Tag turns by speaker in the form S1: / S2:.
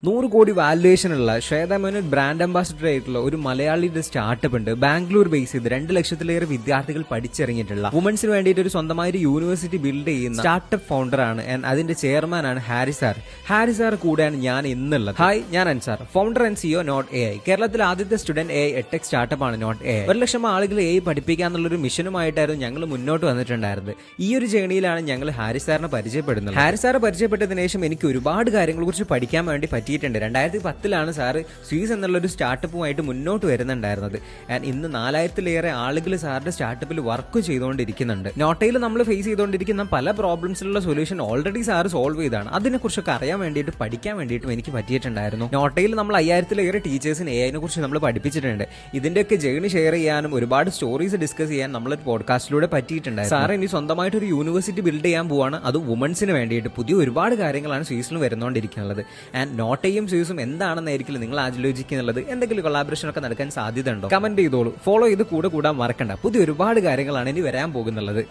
S1: 100 കോടി വാല്യുവേഷനുള്ള Shweta Menon brand ambassador ആയിട്ടുള്ള ഒരു മലയാളിയുടെ സ്റ്റാർട്ടപ്പ് ഉണ്ട്. ബാംഗ്ലൂർ ബേസ് ചെയ്ത് 2 ലക്ഷത്തിലേറെ വിദ്യാർത്ഥികൾ പഠിച്ചിറങ്ങിയിട്ടുള്ള വുമൻസിന് വേണ്ടിയിട്ട് ഒരു സ്വന്തമായ ഒരു യൂണിവേഴ്സിറ്റി ബിൽഡ് ചെയ്യുന്ന സ്റ്റാർട്ടപ്പ് ഫൗണ്ടർ ആണ്. അതിന്റെ ചെയർമാൻ ആണ് ഹാരിസാർ. ഹാരിസാർ കൂടെയാണ് ഞാൻ ഇന്നുള്ളത്. ഹായ്, ഞാൻ Ansar, founder and CEO note A I. കേരളത്തിലെ ആദ്യത്തെ student A I edtech startup ആണ് നോട്ട് എ ഐ. 1 ലക്ഷം ആളുകളെ എ ഐ പഠിപ്പിക്കാന്നുള്ള ഒരു മിഷനുമായിട്ടായിരുന്നു ഞങ്ങൾ മുന്നോട്ട് വന്നിട്ടുണ്ടായിരുന്നത്. ഈ ഒരു ജേണിയിലാണ് ഞങ്ങൾ ഹാരിസാറിനെ പരിചയപ്പെടുന്നത്. ഹാരിസാറെ പരിചയപ്പെട്ടതിന് ശേഷം എനിക്ക് ഒരുപാട് കാര്യങ്ങളെ കുറിച്ച് പഠിക്കാൻ വേണ്ടി പറ്റിയിട്ടുണ്ട്. 2010 സാറ് സ്വീസ് എന്നുള്ളൊരു സ്റ്റാർട്ടപ്പുമായിട്ട് മുന്നോട്ട് വരുന്നുണ്ടായിരുന്നത്. ഇന്ന് 4000-ലേറെ ആളുകൾ സാറിന്റെ സ്റ്റാർട്ടപ്പിൽ വർക്ക് ചെയ്തുകൊണ്ടിരിക്കുന്നുണ്ട്. നോട്ടയിൽ നമ്മൾ ഫേസ് ചെയ്തുകൊണ്ടിരിക്കുന്ന പല പ്രോബ്ലംസിലുള്ള സൊല്യൂഷൻ ഓൾറെഡി സാറ് സോൾവ് ചെയ്താണ്. അതിനെക്കുറിച്ചൊക്കെ അറിയാൻ വേണ്ടിയിട്ട് പഠിക്കാൻ വേണ്ടിയിട്ടും എനിക്ക് പറ്റിയിട്ടുണ്ടായിരുന്നു. നോട്ടയിൽ നമ്മൾ 5000-ലേറെ ടീച്ചേഴ്സിന് എ ഐനെ കുറിച്ച് നമ്മൾ പഠിപ്പിച്ചിട്ടുണ്ട്. ഇതിന്റെയൊക്കെ ജേണി ഷെയർ ചെയ്യാനും ഒരുപാട് സ്റ്റോറീസ് ഡിസ്കസ് ചെയ്യാൻ നമ്മളൊരു പോഡ്കാസ്റ്റിലൂടെ പറ്റിയിട്ടുണ്ടായിരുന്നു. സാർ ഇനി സ്വന്തമായിട്ട് ഒരു യൂണിവേഴ്സിറ്റി ബിൽഡ് ചെയ്യാൻ പോവാണ്. അതും വുമൻസിന് വേണ്ടിയിട്ട്. പുതിയ ഒരുപാട് കാര്യങ്ങളാണ് സ്വീസിൽ വരുന്നോണ്ടിരിക്കുന്നത്. നോട്ടയും സ്വീസും എന്താണെന്നായിരിക്കും നിങ്ങൾ ആലോചിക്കുന്നുള്ളത്. എന്തെങ്കിലും കൊളാബറേഷൻ ഒക്കെ നടക്കാൻ സാധ്യത ഉണ്ടോ? കമന്റ് ചെയ്തോളൂ. ഫോളോ ചെയ്ത് കൂടെ കൂടാൻ മറക്കണ്ട. പുതിയ ഒരുപാട് കാര്യങ്ങളാണ് ഇനി വരാൻ പോകുന്നുള്ളത്.